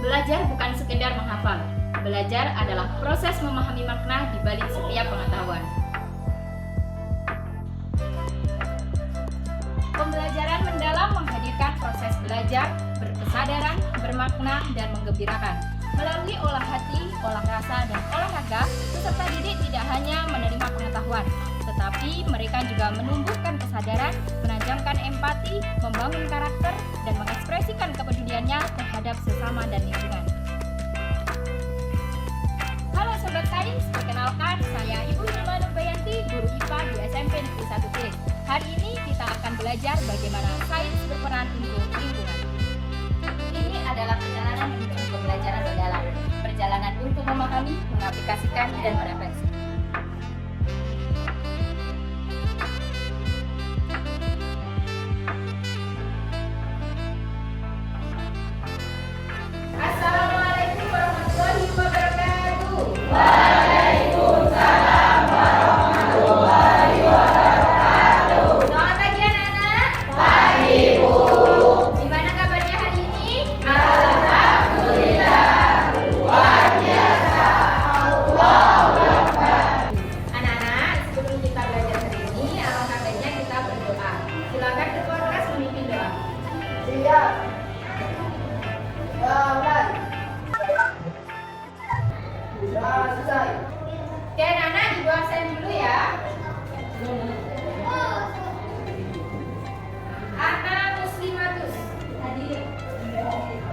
Belajar bukan sekedar menghafal. Belajar adalah proses memahami makna di balik setiap pengetahuan. Pembelajaran mendalam menghadirkan proses belajar, berkesadaran, bermakna, dan menggembirakan. Melalui olah hati, olah rasa, dan olahraga, peserta didik tidak hanya menerima pengetahuan, tetapi mereka juga menumbuhkan kesadaran, menajamkan empati, membangun karakter, dan mengekspresikan kepeduliannya terhadap sesama dan lingkungan. Halo Sobat Sains, perkenalkan saya Ibu Hilma Nurbayanti, guru IPA di SMP Negeri 1 Pilis. Hari ini kita akan belajar bagaimana sains berperan untuk lingkungan. Ini adalah perjalanan untuk pembelajaran mendalam, perjalanan untuk memahami, mengaplikasikan, dan merefleksi. Assalamualaikum warahmatullahi wabarakatuh. Waalaikumsalam warahmatullahi wabarakatuh. Selamat pagi anak-anak. Pagi Bu. Gimana kabarnya hari ini? Alhamdulillah. Luar biasa. Allahu Akbar. Anak-anak, sebelum kita belajar hari ini, alangkah baiknya kita berdoa. Silakan ketua kelas memimpin doa. Siap. Selesai. Oke anak-anak, ibu absen dulu ya. Ana Muslimatus hadir.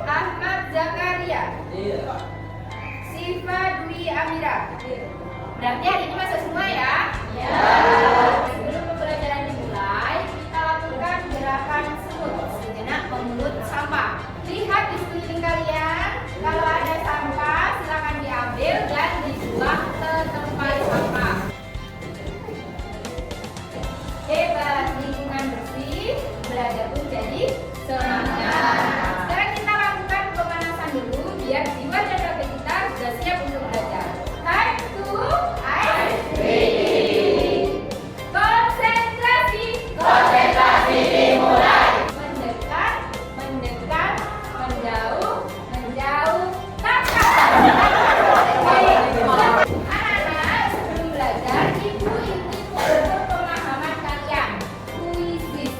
Ahmad Zakaria. Siva Dwi Amira. Berarti hari ini masuk semua ya? Ya. Sebelum pembelajaran dimulai, kita lakukan gerakan semut sejenak memungut sampah. Lihat di sekeliling kalian, kalau ada sampah silakan diambil dan dibuang ke tempat sampah. Hebat, lingkungan bersih, belajar pun jadi semangat. Sekarang kita lakukan pemanasan dulu biar jiwa dan raga kita sudah siap untuk belajar. Time to ice breathing. Konsentrasi. Konsentrasi dimulai. Mendekat, mendekat, menjauh, menjauh, tangkap. Anak-anak, sebelum belajar, ibu ingin mengukur pemahaman kalian. Kuisis.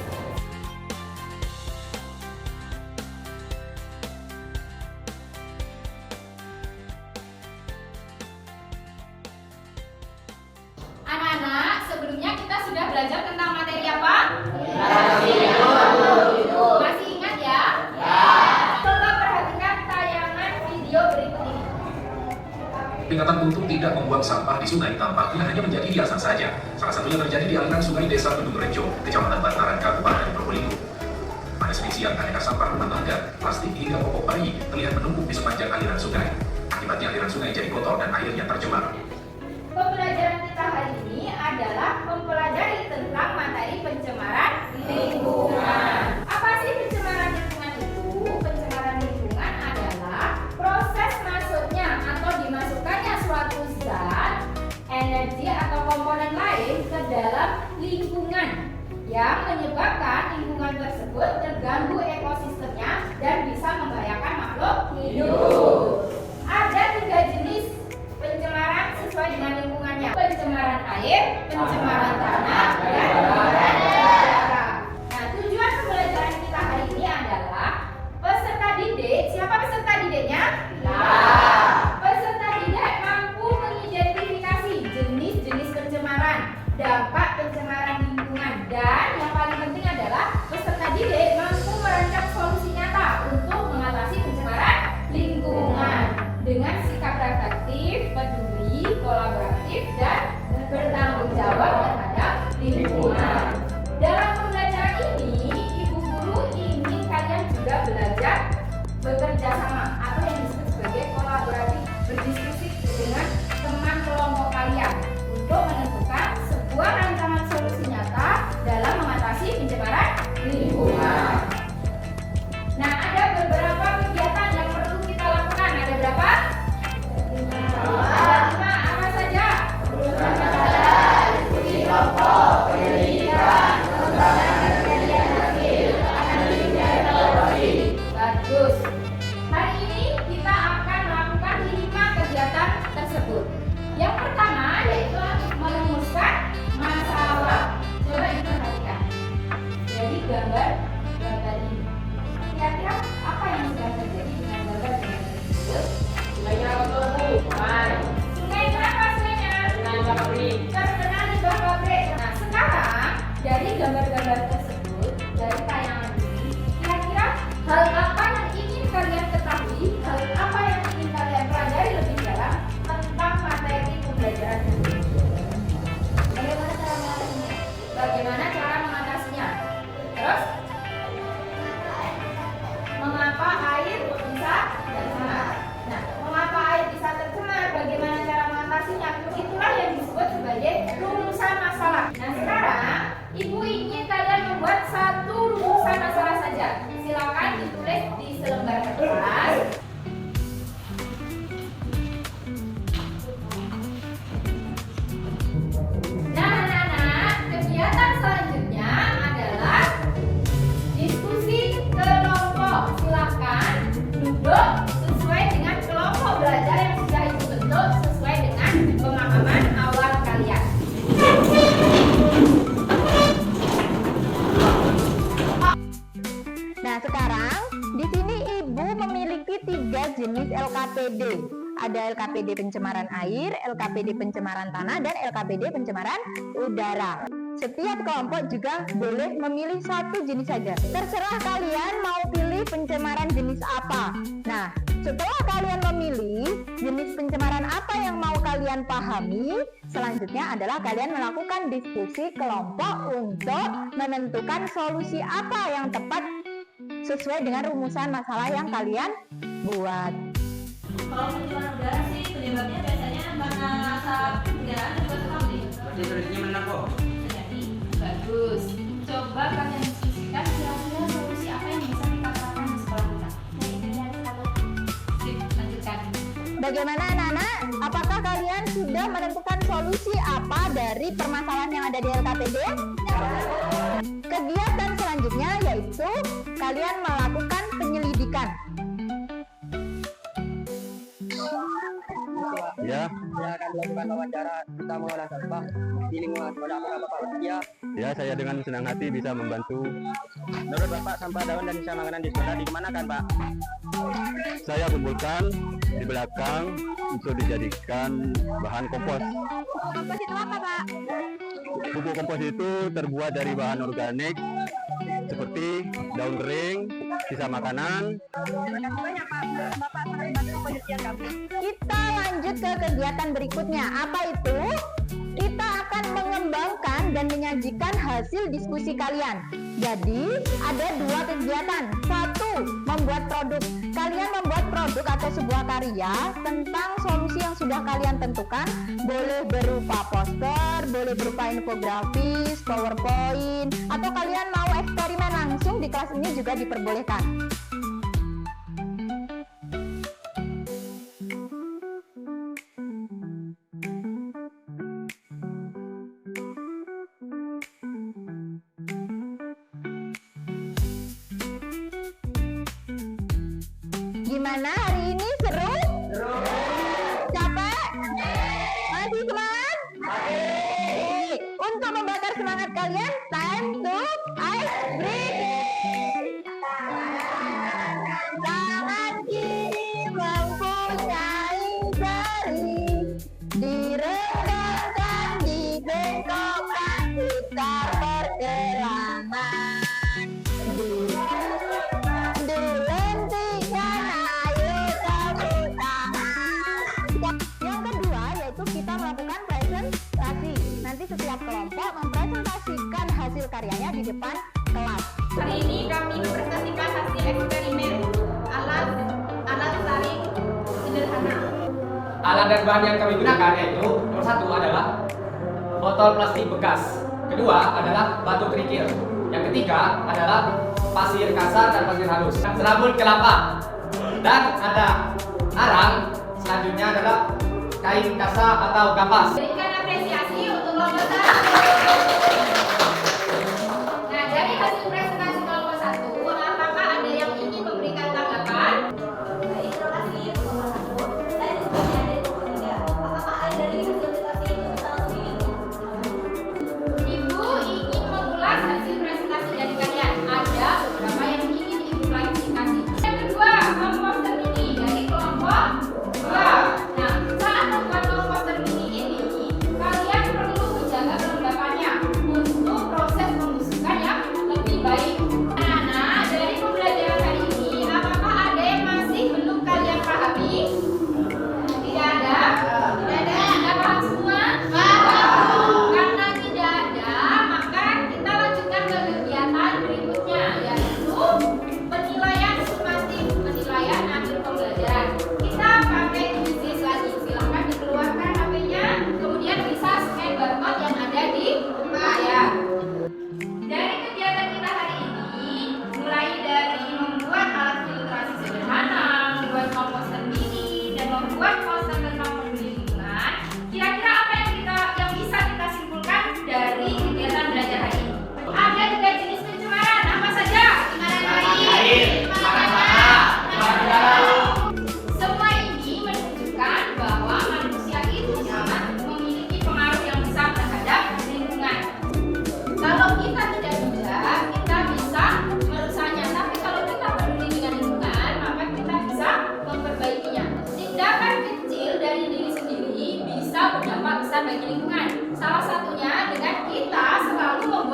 Anak-anak, sebelumnya kita sudah belajar tentang materi apa? Masih ingat ya? Coba perhatikan tayangan video berikut ini. Peringatan untuk tidak membuang sampah di sungai tampaknya hanya menjadi biasa saja. Salah satunya terjadi di aliran sungai Desa Kedung Rejo, Kecamatan Bantaran, Kabupaten Probolinggo. Pada Senin siang, aneka sampah rumah tangga, plastik hingga popok bayi terlihat menumpuk di sepanjang aliran sungai. Akibatnya aliran sungai jadi kotor dan airnya tercemar. Pembelajaran kita hari ini adalah mempelajari tentang materi pencemaran lingkungan. Apa sih pencemaran lingkungan itu? Pencemaran lingkungan adalah proses masuknya atau dimasukkannya suatu zat, energi atau komponen lain ke dalam lingkungan yang menyebabkan lingkungan tersebut terganggu ekosistemnya dan bisa membahayakan makhluk hidup. Ada 3 jenis pencemaran sesuai dengan lingkungannya: pencemaran air, pencemaran tanah, dan pencemaran udara. Nah, tujuan pembelajaran kita hari ini adalah peserta didik. Siapa peserta didiknya? Peserta didik mampu mengidentifikasi jenis-jenis pencemaran, dampak pencemaran lingkungan, dan yang paling penting adalah peserta didik mampu merancang solusi nyata untuk mengatasi pencemaran lingkungan dengan sikap reflektif, peduli, kolaboratif, dan bertanggung jawab terhadap lingkungan. Dalam pembelajaran ini, ibu guru ingin kalian juga belajar bekerja sama atau yang disebut sebagai kolaboratif, berdiskusi dengan teman kelompok kalian untuk menentukan sebuah rancangan solusi nyata dalam mengatasi pencemaran lingkungan. Nah, ada beberapa kegiatan yang perlu kita lakukan. Ada berapa? Ada 5. Apa saja? LKPD. Ada LKPD pencemaran air, LKPD pencemaran tanah, dan LKPD pencemaran udara. Setiap kelompok juga boleh memilih satu jenis saja. Terserah kalian mau pilih pencemaran jenis apa. Nah, setelah kalian memilih jenis pencemaran apa yang mau kalian pahami, selanjutnya adalah kalian melakukan diskusi kelompok untuk menentukan solusi apa yang tepat sesuai dengan rumusan masalah yang kalian buat. Kalau pencemaran udara sih penyebabnya biasanya karena asap kendaraan juga tetap sih. Berarti solusinya benar kok. Jadi bagus. Coba kalian diskusikan kira-kira solusi apa yang bisa kita terapkan di sekolah kita. Sip, lanjutkan. Bagaimana anak-anak? Apakah kalian sudah menentukan solusi apa dari permasalahan yang ada di LKPD? Kegiatan selanjutnya yaitu kalian melakukan penyelidikan. Ya, saya akan melakukan wawancara kita mengolah sampah di lingkungan sekolah. Apakah Bapak bersedia? Ya, saya dengan senang hati bisa membantu. Menurut Bapak, sampah daun dan sisa makanan di sekolah dikemanakan, Pak? Saya kumpulkan di belakang untuk dijadikan bahan kompos. Kompos itu apa, Pak? Pupuk kompos itu terbuat dari bahan organik seperti daun kering, sisa makanan. Kita lanjut ke kegiatan berikutnya. Apa itu? Kita akan mengembangkan dan menyajikan hasil diskusi kalian. Jadi, ada dua kegiatan. Satu, membuat produk. Kalian membuat produk atau sebuah karya tentang solusi yang sudah kalian tentukan. Boleh berupa poster, boleh berupa infografis, PowerPoint, atau kalian mau eksperimen langsung di kelas ini juga diperbolehkan. Gimana hari ini? Seru? Seru. Capek? Masih semangat? Masih. Untuk membakar semangat kalian, time to ice breathing. Tangan kiri mempunyai jari, direndahkan, dibengkokkan, putar pergelangan. Yang kedua yaitu kita melakukan presentasi. Nanti setiap kelompok mempresentasikan hasil karyanya di depan kelas. Hari ini kami mempresentasikan hasil eksperimen alat saring sederhana. Alat dan bahan yang kami gunakan yaitu nomor 1 adalah botol plastik bekas, kedua adalah batu kerikil, yang ketiga adalah pasir kasar dan pasir halus, serabut kelapa, dan ada arang. Selanjutnya adalah kain kasa atau kapas. Berikan apresiasi untuk kelompok 1. Nah, dari hasil presentasi kelompok 1, apakah ada yang ingin memberikan tanggapan? Baik, terima kasih kelompok 1. Saya sebagai dari kelompok 3. Apakah ada dari hasil presentasi itu bisa langsung dihitung? Ibu ingin mengulas hasil presentasi dari kalian. Ada beberapa yang ingin Ibu klarifikasi. Yang kedua, kelompok termini dari kelompok 2. Nah, saat membuat kelompok termini ini, kalian perlu menjaga kelembapannya.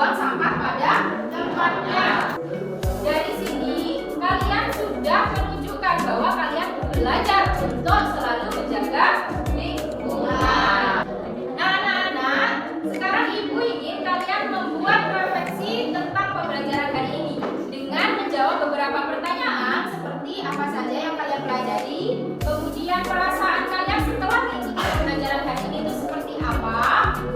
membuang sampah pada tempatnya. Dari sini kalian sudah menunjukkan bahwa kalian belajar untuk selalu menjaga lingkungan. Nah, anak-anak, sekarang ibu ingin kalian membuat refleksi tentang pembelajaran hari ini dengan menjawab beberapa pertanyaan seperti apa saja yang kalian pelajari, kemudian perasaan kalian setelah mengikuti pembelajaran hari ini itu seperti apa,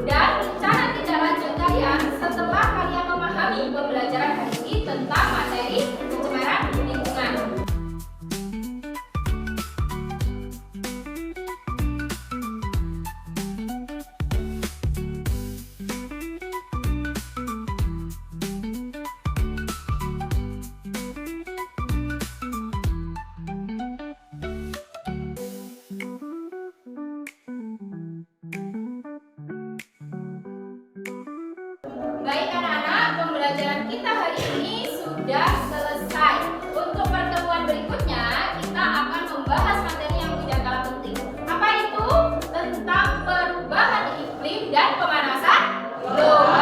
dan rencana tindak lanjut kalian setelah kalian memahami pembelajaran hari ini tentang materi pencemaran lingkungan. Baik anak-anak, pembelajaran kita hari ini sudah selesai. Untuk pertemuan berikutnya, kita akan membahas materi yang tidak kalah penting. Apa itu? Tentang perubahan iklim dan pemanasan global.